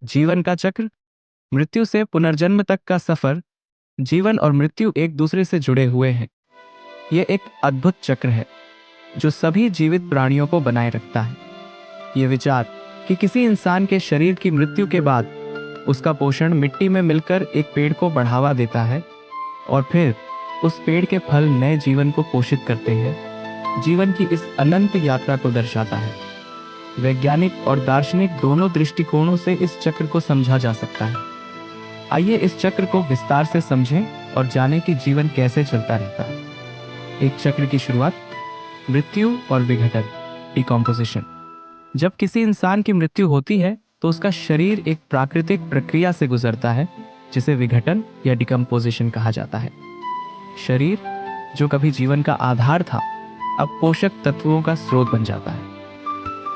जीवन का चक्र, मृत्यु से पुनर्जन्म तक का सफर। जीवन और मृत्यु एक दूसरे से जुड़े हुए हैं। यह एक अद्भुत चक्र है जो सभी जीवित प्राणियों को बनाए रखता है। ये विचार कि किसी इंसान के शरीर की मृत्यु के बाद उसका पोषण मिट्टी में मिलकर एक पेड़ को बढ़ावा देता है और फिर उस पेड़ के फल नए जीवन को पोषित करते हैं, जीवन की इस अनंत यात्रा को दर्शाता है। वैज्ञानिक और दार्शनिक दोनों दृष्टिकोणों से इस चक्र को समझा जा सकता है। आइए इस चक्र को विस्तार से समझें और जानें कि जीवन कैसे चलता रहता है। एक चक्र की शुरुआत, मृत्यु और विघटन, डिकम्पोजिशन। जब किसी इंसान की मृत्यु होती है तो उसका शरीर एक प्राकृतिक प्रक्रिया से गुजरता है जिसे विघटन या डिकम्पोजिशन कहा जाता है। शरीर जो कभी जीवन का आधार था अब पोषक तत्वों का स्रोत बन जाता है।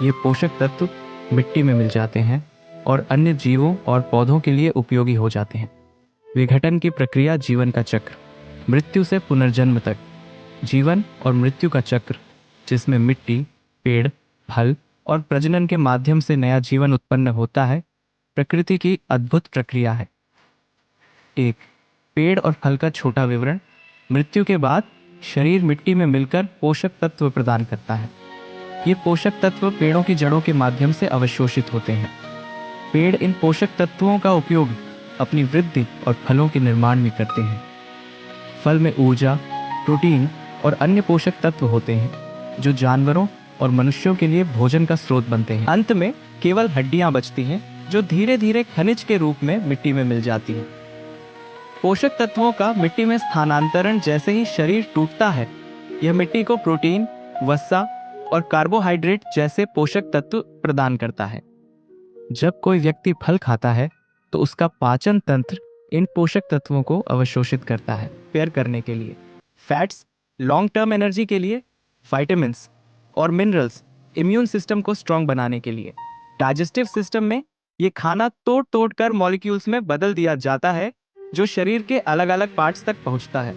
ये पोषक तत्व मिट्टी में मिल जाते हैं और अन्य जीवों और पौधों के लिए उपयोगी हो जाते हैं। विघटन की प्रक्रिया जीवन का चक्र, मृत्यु से पुनर्जन्म तक। जीवन और मृत्यु का चक्र जिसमें मिट्टी, पेड़, फल और प्रजनन के माध्यम से नया जीवन उत्पन्न होता है, प्रकृति की अद्भुत प्रक्रिया है। एक, पेड़ और फल का छोटा विवरण। मृत्यु के बाद शरीर मिट्टी में मिलकर पोषक तत्व प्रदान करता है। ये पोषक तत्व पेड़ों की जड़ों के माध्यम से अवशोषित होते हैं। पेड़ इन पोषक तत्वों का उपयोग अपनी वृद्धि और फलों के निर्माण में करते हैं। फल में ऊर्जा, प्रोटीन और अन्य पोषक तत्व होते हैं जो जानवरों और मनुष्यों के लिए भोजन का स्रोत बनते हैं। अंत में केवल हड्डियां बचती हैं जो धीरे धीरे खनिज के रूप में मिट्टी में मिल जाती हैं। पोषक तत्वों का मिट्टी में स्थानांतरण जैसे ही शरीर टूटता है, यह मिट्टी को प्रोटीन, वसा और कार्बोहाइड्रेट जैसे पोषक तत्व प्रदान करता है। जब कोई व्यक्ति फल खाता है तो उसका पाचन तंत्र इन पोषक तत्वों को अवशोषित करता है। रिपेयर करने के लिए फैट्स, लॉन्ग टर्म एनर्जी के लिए विटामिन्स और मिनरल्स, इम्यून सिस्टम को स्ट्रांग बनाने के लिए। डाइजेस्टिव सिस्टम में ये खाना तोड़ तोड़ कर मॉलिक्यूल्स में बदल दिया जाता है जो शरीर के अलग अलग पार्ट्स तक पहुंचता है।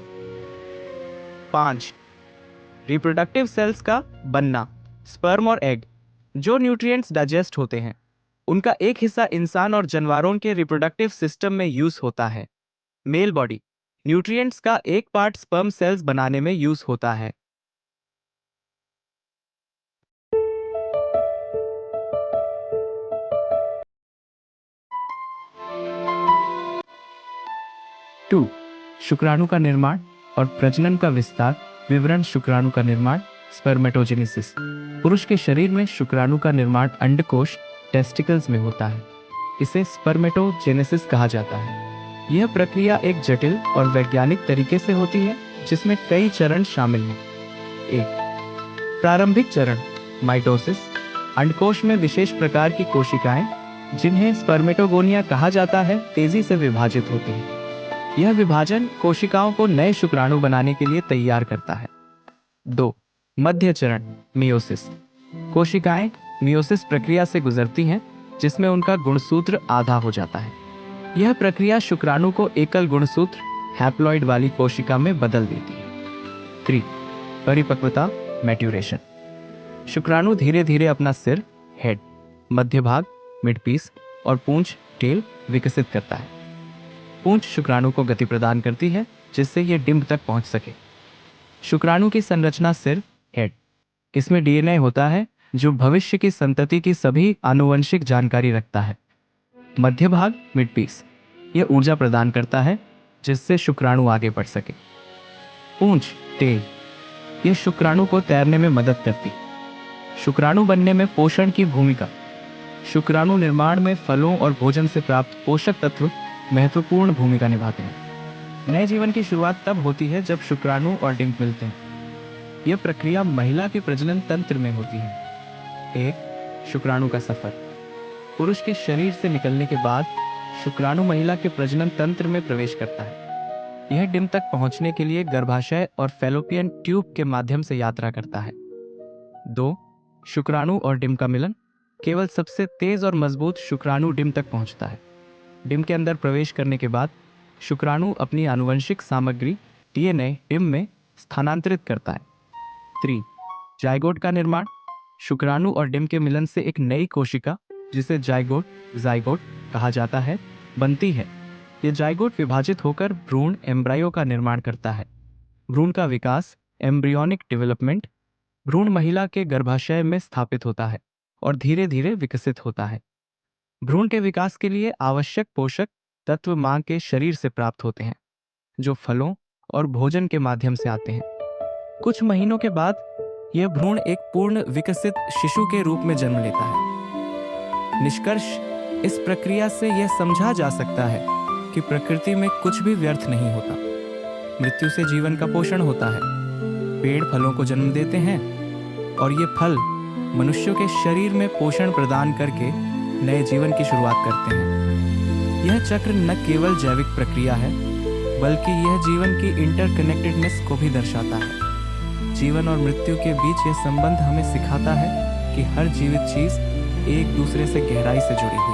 5, रिप्रोडक्टिव सेल्स का बनना, स्पर्म और एग। जो न्यूट्रिएंट्स डाइजेस्ट होते हैं उनका एक हिस्सा इंसान और जानवरों के रिप्रोडक्टिव सिस्टम में यूज होता है। मेल बॉडी, न्यूट्रिएंट्स का एक पार्ट स्पर्म सेल्स बनाने में यूज होता है। टू, शुक्राणु का निर्माण और प्रजनन का विस्तार। विवरण, शुक्राणु का निर्माण, स्पर्मेटोजेनेसिस। पुरुष के शरीर में शुक्राणु का निर्माण अंडकोश, टेस्टिकल्स में होता है। इसे स्पर्मेटोजेनेसिस कहा जाता है। यह प्रक्रिया एक जटिल और वैज्ञानिक तरीके से होती है जिसमें कई चरण शामिल हैं। एक, प्रारंभिक चरण, माइटोसिस। अंडकोश में विशेष प्रकार की कोशिकाएं जिन्हें स्पर्मेटोगोनिया कहा जाता है तेजी से विभाजित होती हैं। यह विभाजन कोशिकाओं को नए शुक्राणु बनाने के लिए तैयार करता है। 2, मध्य चरण, मियोसिस। कोशिकाएं मियोसिस प्रक्रिया से गुजरती हैं जिसमें उनका गुणसूत्र आधा हो जाता है। यह प्रक्रिया शुक्राणु को एकल गुणसूत्र हैप्लॉइड वाली कोशिका में बदल देती है। 3, परिपक्वता, मैट्यूरेशन। शुक्राणु धीरे धीरे अपना सिर, हेड, मध्य भाग, मिडपीस और पूंछ, टेल विकसित करता है। पूंछ शुक्राणु को गति प्रदान करती है जिससे यह डिंब तक पहुंच सके। शुक्राणु की संरचना सिर, हेड। इसमें डीएनए होता है जो भविष्य की संतति की सभी आनुवंशिक जानकारी रखता है। मध्य भाग, मिडपीस, यह ऊर्जा प्रदान करता है जिससे शुक्राणु आगे बढ़ सके। पूंछ, टेल, यह शुक्राणु को तैरने में मदद करती। शुक्राणु बनने में पोषण की भूमिका। शुक्राणु निर्माण में फलों और भोजन से प्राप्त पोषक तत्व महत्वपूर्ण भूमिका निभाते हैं। नए जीवन की शुरुआत तब होती है जब शुक्राणु और डिंब मिलते हैं। यह प्रक्रिया महिला के प्रजनन तंत्र में होती है। एक, शुक्राणु का सफर। पुरुष के शरीर से निकलने के बाद शुक्राणु महिला के प्रजनन तंत्र में प्रवेश करता है। यह डिंब तक पहुंचने के लिए गर्भाशय और फैलोपियन ट्यूब के माध्यम से यात्रा करता है। 2, शुक्राणु और डिंब का मिलन। केवल सबसे तेज और मजबूत शुक्राणु डिंब तक पहुंचता है। डिंब के अंदर प्रवेश करने के बाद शुक्राणु अपनी आनुवंशिक सामग्री डीएनए डिंब में स्थानांतरित करता है। 3, जाइगोट का निर्माण। शुक्राणु और डिंब के मिलन से एक नई कोशिका जिसे जाइगोट जाइगोट कहा जाता है, बनती है। ये जाइगोट विभाजित होकर भ्रूण एम्ब्रायो का निर्माण करता है। भ्रूण का विकास, एम्ब्रियोनिक डेवलपमेंट, भ्रूण महिला के गर्भाशय में स्थापित होता है और धीरे धीरे विकसित होता है। भ्रूण के विकास के लिए आवश्यक पोषक तत्व मां के शरीर से प्राप्त होते हैं, जो फलों और भोजन के माध्यम से आते हैं। कुछ महीनों के बाद यह भ्रूण एक पूर्ण विकसित शिशु के रूप में जन्म लेता है। निष्कर्ष, इस प्रक्रिया से यह समझा जा सकता है कि प्रकृति में कुछ भी व्यर्थ नहीं होता। मृत्यु से जीवन का पोषण होता है। पेड़ फलों को जन्म देते हैं और ये फल मनुष्यों के शरीर में पोषण प्रदान करके नए जीवन की शुरुआत करते हैं। यह चक्र न केवल जैविक प्रक्रिया है, बल्कि यह जीवन की इंटरकनेक्टेडनेस को भी दर्शाता है। जीवन और मृत्यु के बीच यह संबंध हमें सिखाता है कि हर जीवित चीज एक दूसरे से गहराई से जुड़ी हुई है।